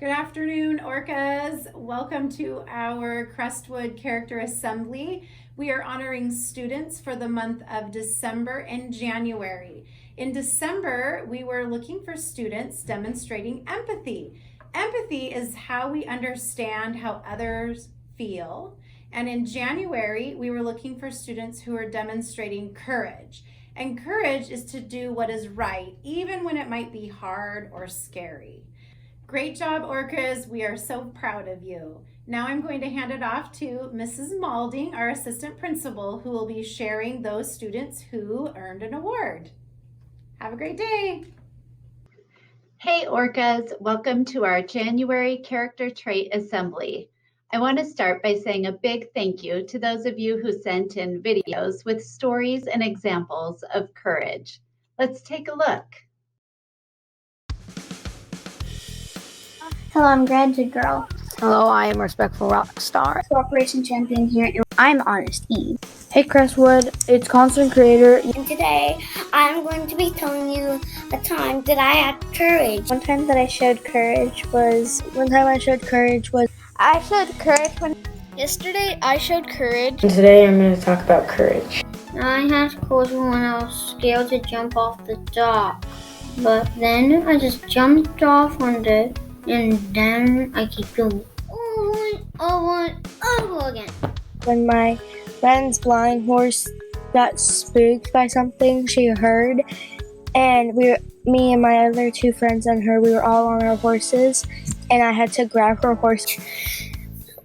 Good afternoon, Orcas. Welcome to our Crestwood Character Assembly. We are honoring students for the month of December and January. In December, we were looking for students demonstrating empathy. Empathy is how we understand how others feel. And in January, we were looking for students who are demonstrating courage. And courage is to do what is right, even when it might be hard or scary. Great job, Orcas. We are so proud of you. Now I'm going to hand it off to Mrs. Malding, our assistant principal, who will be sharing those students who earned an award. Have a great day. Hey, Orcas. Welcome to our January Character Trait Assembly. I want to start by saying a big thank you to those of you who sent in videos with stories and examples of courage. Let's take a look. Hello, I'm Granted Girl. Hello, I am Respectful Rockstar. Cooperation Champion here, and I'm Honest Eve. Hey Crestwood, it's Constant Creator. And today, I'm going to be telling you a time that I had courage. One time I showed courage was I showed courage when yesterday I showed courage. And today I'm going to talk about courage. I had courage when I was scared to jump off the dock. But then I just jumped off one day, and then I keep going over again. When my friend's blind horse got spooked by something she heard, and me and my other two friends and her, we were all on our horses, and I had to grab her horse.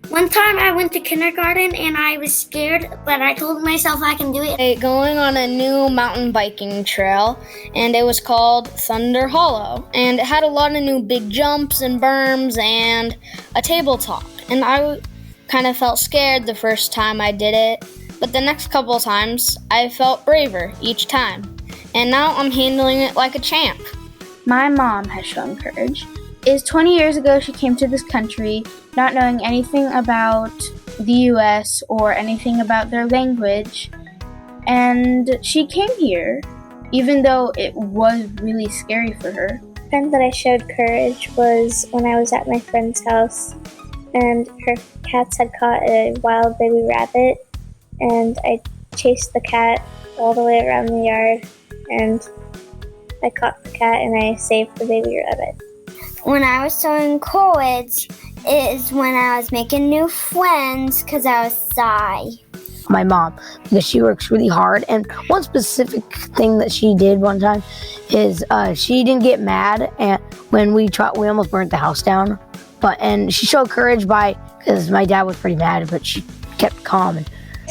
One time I went to kindergarten and I was scared, but I told myself I can do it. Going on a new mountain biking trail, and it was called Thunder Hollow, and it had a lot of new big jumps and berms and a tabletop, and I kind of felt scared the first time I did it, but the next couple of times I felt braver each time, and now I'm handling it like a champ. My mom has shown courage. It was 20 years ago she came to this country, not knowing anything about the US or anything about their language, and she came here, even though it was really scary for her. The time that I showed courage was when I was at my friend's house, and her cats had caught a wild baby rabbit, and I chased the cat all the way around the yard, and I caught the cat and I saved the baby rabbit. When I was showing courage is when I was making new friends because I was shy. My mom, because she works really hard, and one specific thing that she did one time is she didn't get mad and when we almost burnt the house down, and she showed courage because my dad was pretty mad, but she kept calm.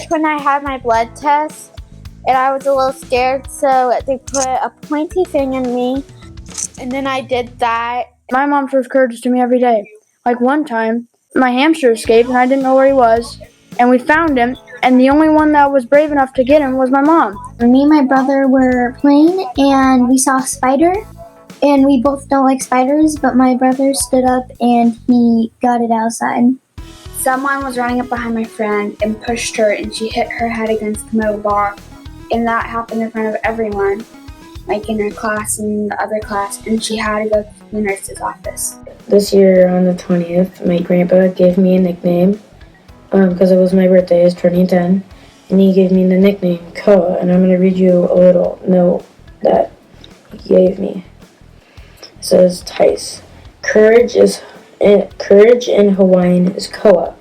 When I had my blood test, and I was a little scared, so they put a pointy thing in me, and then I did that. My mom shows courage to me every day. Like one time, my hamster escaped and I didn't know where he was, and we found him, and the only one that was brave enough to get him was my mom. Me and my brother were playing, and we saw a spider, and we both don't like spiders, but my brother stood up and he got it outside. Someone was running up behind my friend and pushed her, and she hit her head against the metal bar, and that happened in front of everyone, like in her class and the other class, and she had to go to the nurse's office. This year on the 20th, my grandpa gave me a nickname because it was my birthday. I was turning 10, and he gave me the nickname Koa, and I'm going to read you a little note that he gave me. It says, Tice, courage in Hawaiian is Koa.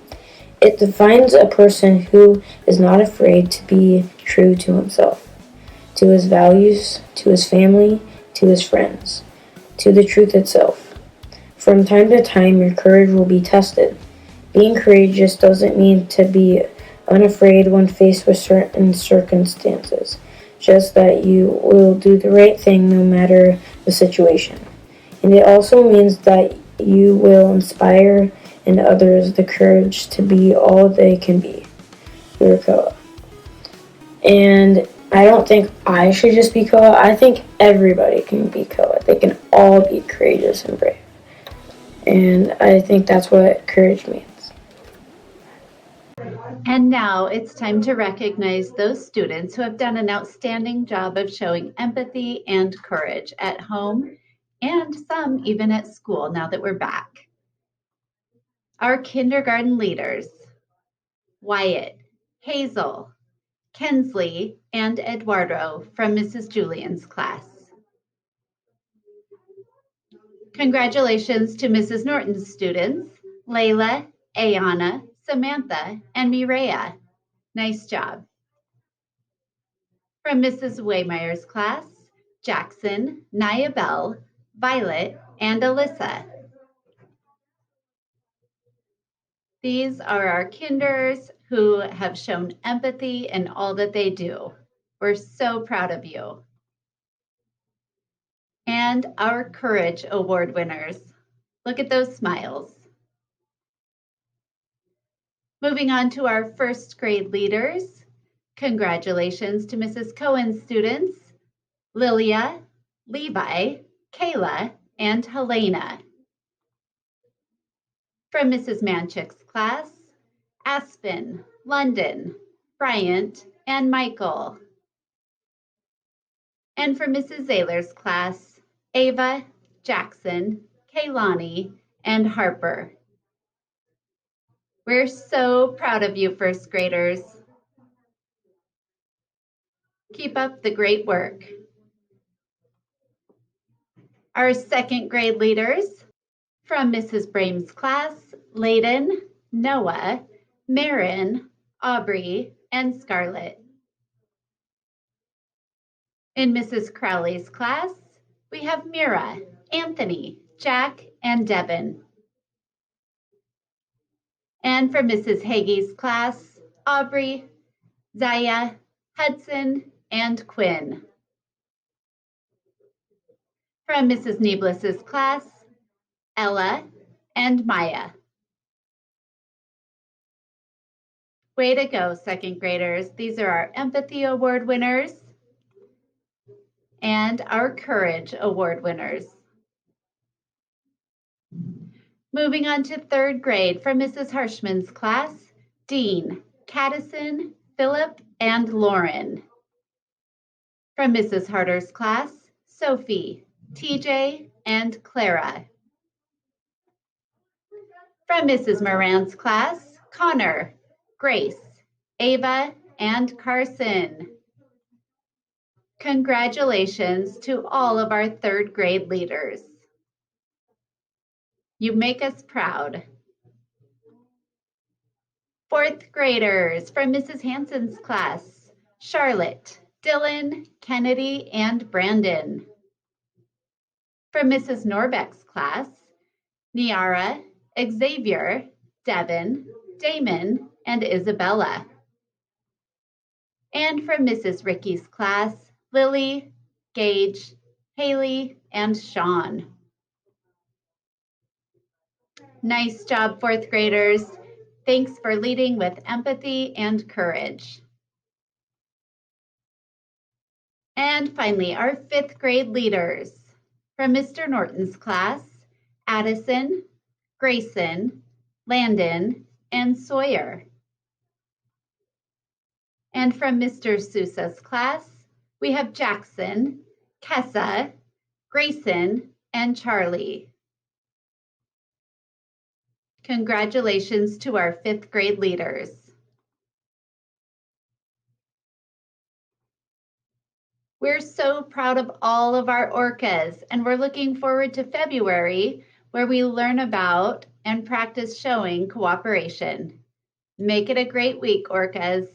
It defines a person who is not afraid to be true to himself, to his values, to his family, to his friends, to the truth itself. From time to time, your courage will be tested. Being courageous doesn't mean to be unafraid when faced with certain circumstances, just that you will do the right thing no matter the situation. And it also means that you will inspire in others the courage to be all they can be. You're Koa. And I don't think I should just be Koa. I think everybody can be Koa. They can all be courageous and brave. And I think that's what courage means. And now it's time to recognize those students who have done an outstanding job of showing empathy and courage at home and some even at school now that we're back. Our kindergarten leaders, Wyatt, Hazel, Kensley, and Eduardo from Mrs. Julian's class. Congratulations to Mrs. Norton's students, Layla, Ayana, Samantha, and Mireya. Nice job. From Mrs. Waymeyer's class, Jackson, Nayabel, Violet, and Alyssa. These are our kinders who have shown empathy in all that they do. We're so proud of you. And our Courage Award winners. Look at those smiles. Moving on to our first grade leaders. Congratulations to Mrs. Cohen's students, Lilia, Levi, Kayla, and Helena. From Mrs. Manchik's class, Aspen, London, Bryant, and Michael. And from Mrs. Zayler's class, Ava, Jackson, Kaylani, and Harper. We're so proud of you, first graders. Keep up the great work. Our second grade leaders, from Mrs. Brame's class, Layden, Noah, Marin, Aubrey, and Scarlett. In Mrs. Crowley's class, we have Mira, Anthony, Jack, and Devin. And from Mrs. Hagee's class, Aubrey, Zaya, Hudson, and Quinn. From Mrs. Neblis's class, Ella and Maya. Way to go, second graders. These are our Empathy Award winners and our Courage Award winners. Moving on to third grade, from Mrs. Harshman's class, Dean, Caddison, Philip, and Lauren. From Mrs. Harder's class, Sophie, TJ, and Clara. From Mrs. Moran's class, Connor, Grace, Ava, and Carson. Congratulations to all of our third grade leaders. You make us proud. Fourth graders, from Mrs. Hanson's class, Charlotte, Dylan, Kennedy, and Brandon. From Mrs. Norbeck's class, Niara, Xavier, Devin, Damon, and Isabella. And from Mrs. Ricky's class, Lily, Gage, Haley, and Sean. Nice job, fourth graders. Thanks for leading with empathy and courage. And finally, our fifth grade leaders. From Mr. Norton's class, Addison, Grayson, Landon, and Sawyer. And from Mr. Sousa's class, we have Jackson, Kessa, Grayson, and Charlie. Congratulations to our fifth grade leaders. We're so proud of all of our orcas, and we're looking forward to February, where we learn about and practice showing cooperation. Make it a great week, orcas.